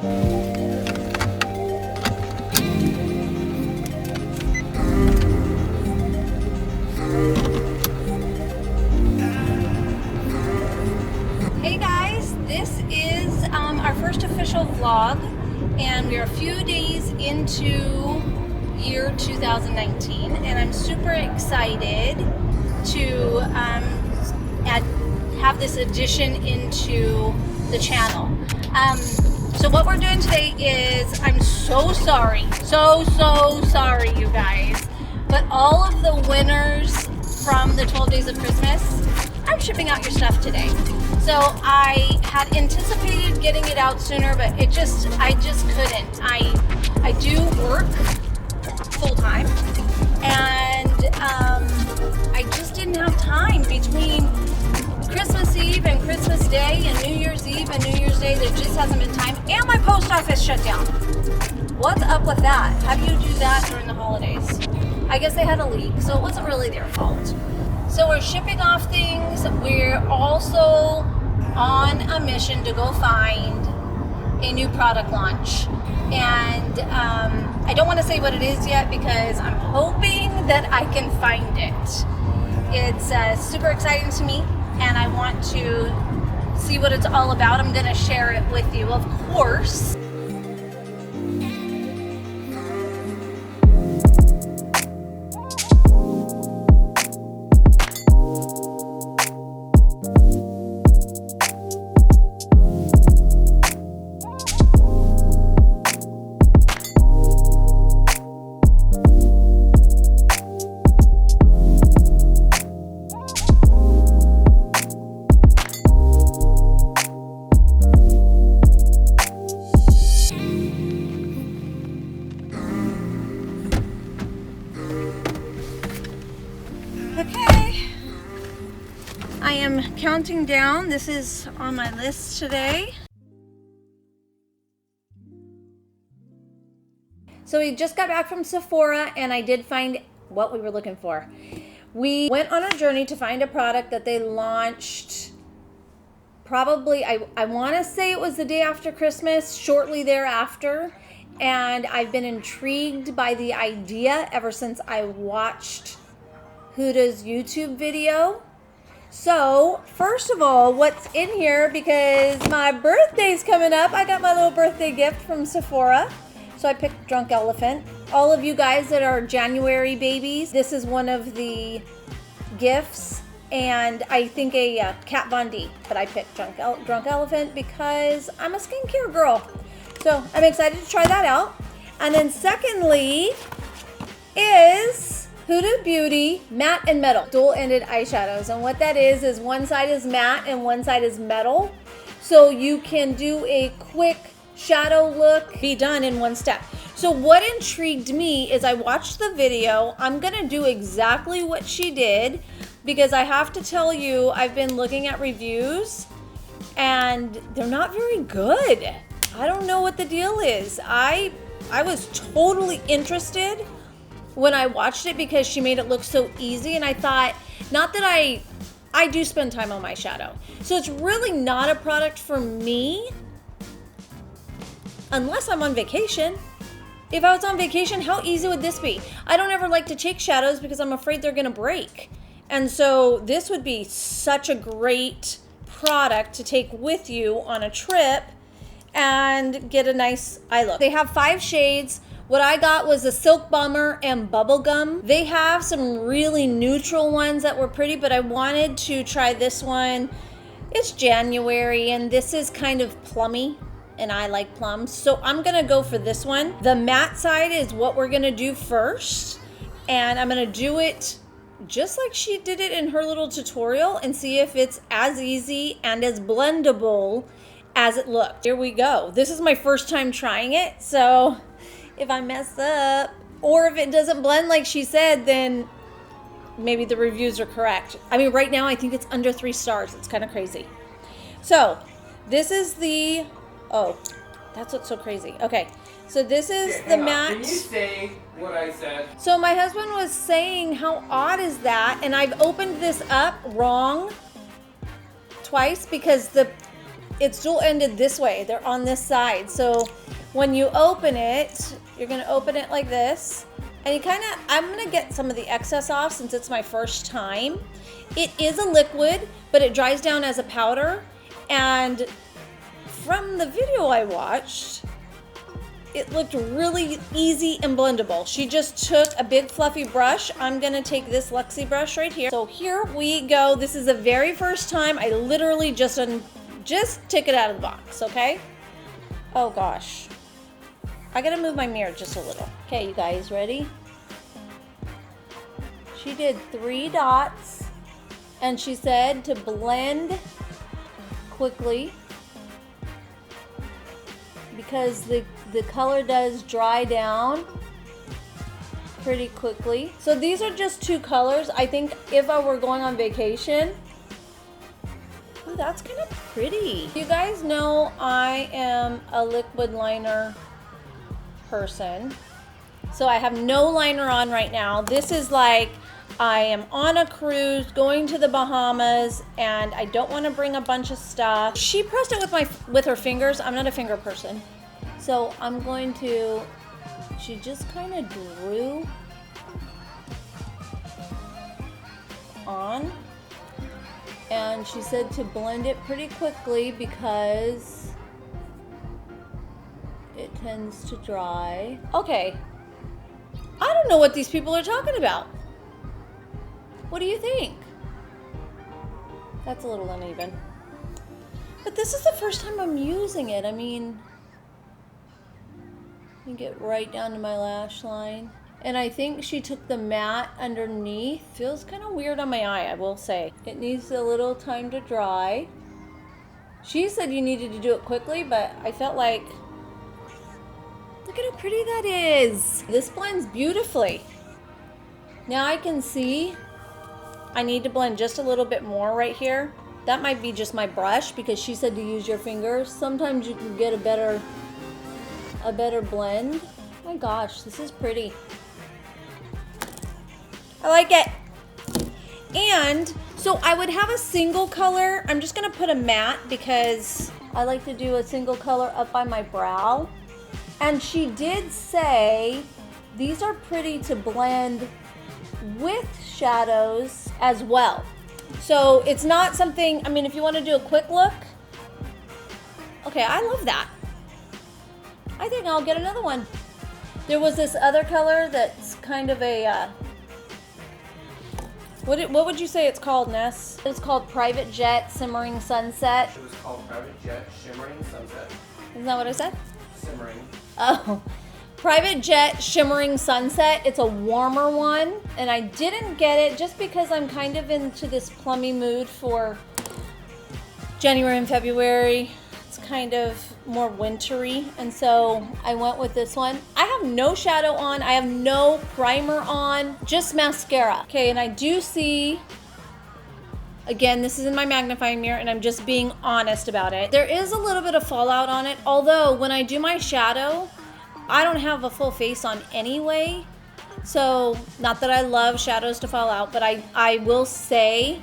Hey guys, this is our first official vlog, and we're a few days into year 2019, and I'm super excited to have this addition into the channel. So what we're doing today is, I'm so sorry, so sorry you guys, but all of the winners from the 12 days of Christmas, I'm shipping out your stuff today. So I had anticipated getting it out sooner, but I just couldn't. I do work full time, and I just didn't have time between Christmas Eve and Christmas Day and New Year's Eve and New Year's Day. There just hasn't been time, and my post office shut down. What's up with that? How do you do that during the holidays? I guess they had a leak, so it wasn't really their fault. So we're shipping off things. We're also on a mission to go find a new product launch. And I don't want to say what it is yet because I'm hoping that I can find it. It's super exciting to me, and I want to see what it's all about. I'm going to share it with you, of course. Okay, I am counting down. This is on my list today. So we just got back from Sephora, and I did find what we were looking for. We went on a journey to find a product that they launched probably, I want to say it was the day after Christmas, shortly thereafter. And I've been intrigued by the idea ever since I watched Huda's YouTube video. So first of all, what's in here, because my birthday's coming up, I got my little birthday gift from Sephora. So I picked Drunk Elephant. All of you guys that are January babies, this is one of the gifts. And I think a Kat Von D, but I picked Drunk Elephant because I'm a skincare girl. So I'm excited to try that out. And then secondly is Huda Beauty Matte and Metal dual-ended eyeshadows. And what that is one side is matte and one side is metal. So you can do a quick shadow look, be done in one step. So what intrigued me is I watched the video. I'm gonna do exactly what she did because I have to tell you, I've been looking at reviews and they're not very good. I don't know what the deal is. I was totally interested when I watched it because she made it look so easy, and I thought, not that I do spend time on my shadow, so it's really not a product for me unless I'm on vacation. If I was on vacation, how easy would this be? I don't ever like to take shadows because I'm afraid they're gonna break, and so this would be such a great product to take with you on a trip and get a nice eye look. They have 5 shades. What I got was a Silk Bomber and Bubblegum. They have some really neutral ones that were pretty, but I wanted to try this one. It's January, and this is kind of plummy, and I like plums, so I'm gonna go for this one. The matte side is what we're gonna do first, and I'm gonna do it just like she did it in her little tutorial and see if it's as easy and as blendable as it looked. Here we go. This is my first time trying it, so if I mess up or if it doesn't blend like she said, then maybe the reviews are correct. I mean, right now I think it's under 3 stars. It's kind of crazy. So this is the, oh, that's what's so crazy. Okay, so this is the matte. Can you say what I said? So my husband was saying, how odd is that? And I've opened this up wrong twice because the it's dual-ended this way. They're on this side. So when you open it, you're gonna open it like this. And you kind of, I'm gonna get some of the excess off since it's my first time. It is a liquid, but it dries down as a powder. And from the video I watched, it looked really easy and blendable. She just took a big fluffy brush. I'm gonna take this Luxie brush right here. So here we go. This is the very first time I literally just took it out of the box, okay? Oh gosh. I gotta move my mirror just a little. Okay, you guys ready? She did 3 dots and she said to blend quickly because the color does dry down pretty quickly. So these are just 2 colors. I think if I were going on vacation, ooh, that's kind of pretty. You guys know I am a liquid liner person. So I have no liner on right now. This is like I am on a cruise going to the Bahamas and I don't want to bring a bunch of stuff. She pressed it with her fingers. I'm not a finger person. So I'm going to, she just kind of drew on and she said to blend it pretty quickly because it tends to dry. Okay, I don't know what these people are talking about. What do you think? That's a little uneven. But this is the first time I'm using it. I mean, you get right down to my lash line. And I think she took the matte underneath. Feels kind of weird on my eye, I will say. It needs a little time to dry. She said you needed to do it quickly, but I felt like, look at how pretty that is. This blends beautifully. Now I can see I need to blend just a little bit more right here. That might be just my brush because she said to use your fingers. Sometimes you can get a better blend. Oh my gosh, this is pretty. I like it. And so I would have a single color. I'm just gonna put a matte because I like to do a single color up by my brow. And she did say these are pretty to blend with shadows as well. So it's not something, I mean, if you want to do a quick look, okay, I love that. I think I'll get another one. There was this other color that's kind of a, what would you say it's called, Ness? It's called Private Jet Simmering Sunset. It was called Private Jet Shimmering Sunset. Isn't that what I said? Simmering. Oh, Private Jet Shimmering Sunset. It's a warmer one, and I didn't get it just because I'm kind of into this plummy mood for January and February. It's kind of more wintry, and so I went with this one. I have no shadow on. I have no primer on, just mascara. Okay, and I do see, again, this is in my magnifying mirror, and I'm just being honest about it. There is a little bit of fallout on it, although when I do my shadow, I don't have a full face on anyway. So, not that I love shadows to fall out, but I will say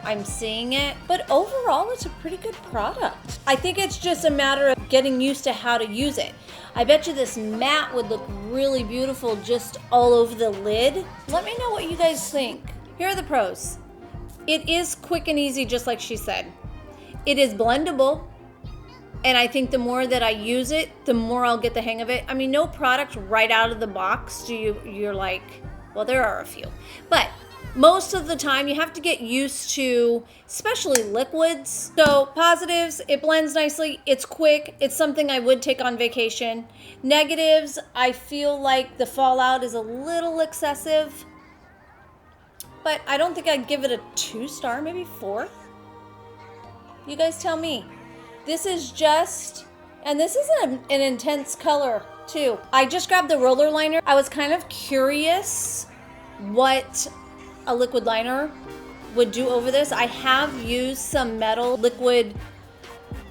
I'm seeing it. But overall, it's a pretty good product. I think it's just a matter of getting used to how to use it. I bet you this matte would look really beautiful just all over the lid. Let me know what you guys think. Here are the pros. It is quick and easy, just like she said. It is blendable. And I think the more that I use it, the more I'll get the hang of it. I mean, no product right out of the box you're like, well, there are a few. But most of the time, you have to get used to, especially liquids. So positives, it blends nicely. It's quick. It's something I would take on vacation. Negatives, I feel like the fallout is a little excessive. But I don't think I'd give it a 2-star, maybe 4. You guys tell me. This is just, and this is an intense color too. I just grabbed the roller liner. I was kind of curious what a liquid liner would do over this. I have used some metal liquid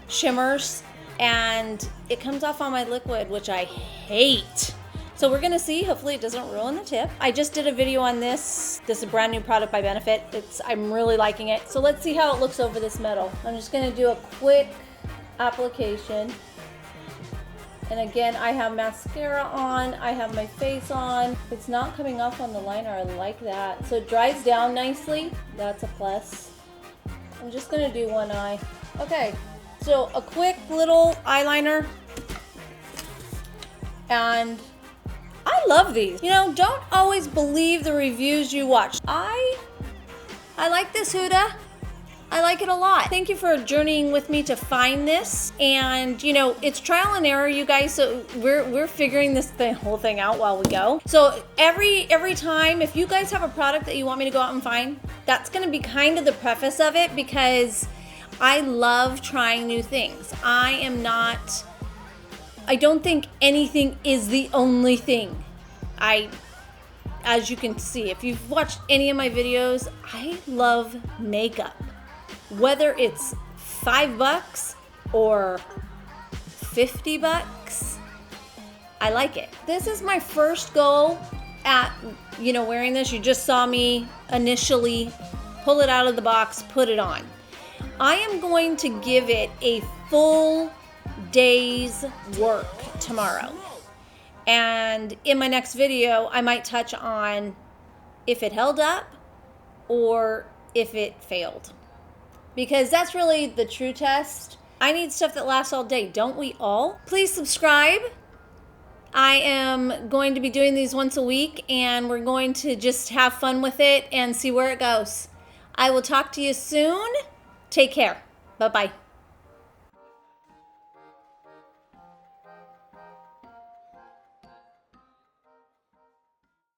shimmers and it comes off on my liquid, which I hate. So So we're gonna see, hopefully it doesn't ruin the tip. I just did a video on this. This is a brand new product by Benefit. I'm really liking it. So let's see how it looks over this metal. I'm just gonna do a quick application. And again, I have mascara on, I have my face on. It's not coming off on the liner, I like that. So it dries down nicely, that's a plus. I'm just gonna do one eye. Okay, so a quick little eyeliner. And I love these. You know, don't always believe the reviews you watch. I like this Huda. I like it a lot. Thank you for journeying with me to find this. And you know, it's trial and error, you guys. So we're figuring this whole thing out while we go. So every time, if you guys have a product that you want me to go out and find, that's gonna be kind of the preface of it, because I love trying new things. I don't think anything is the only thing. As you can see, if you've watched any of my videos, I love makeup. Whether it's $5 or $50, I like it. This is my first go at, you know, wearing this. You just saw me initially pull it out of the box, put it on. I am going to give it a full day's work tomorrow. And in my next video, I might touch on if it held up or if it failed. Because that's really the true test. I need stuff that lasts all day, don't we all? Please subscribe. I am going to be doing these once a week, and we're going to just have fun with it and see where it goes. I will talk to you soon. Take care. Bye-bye.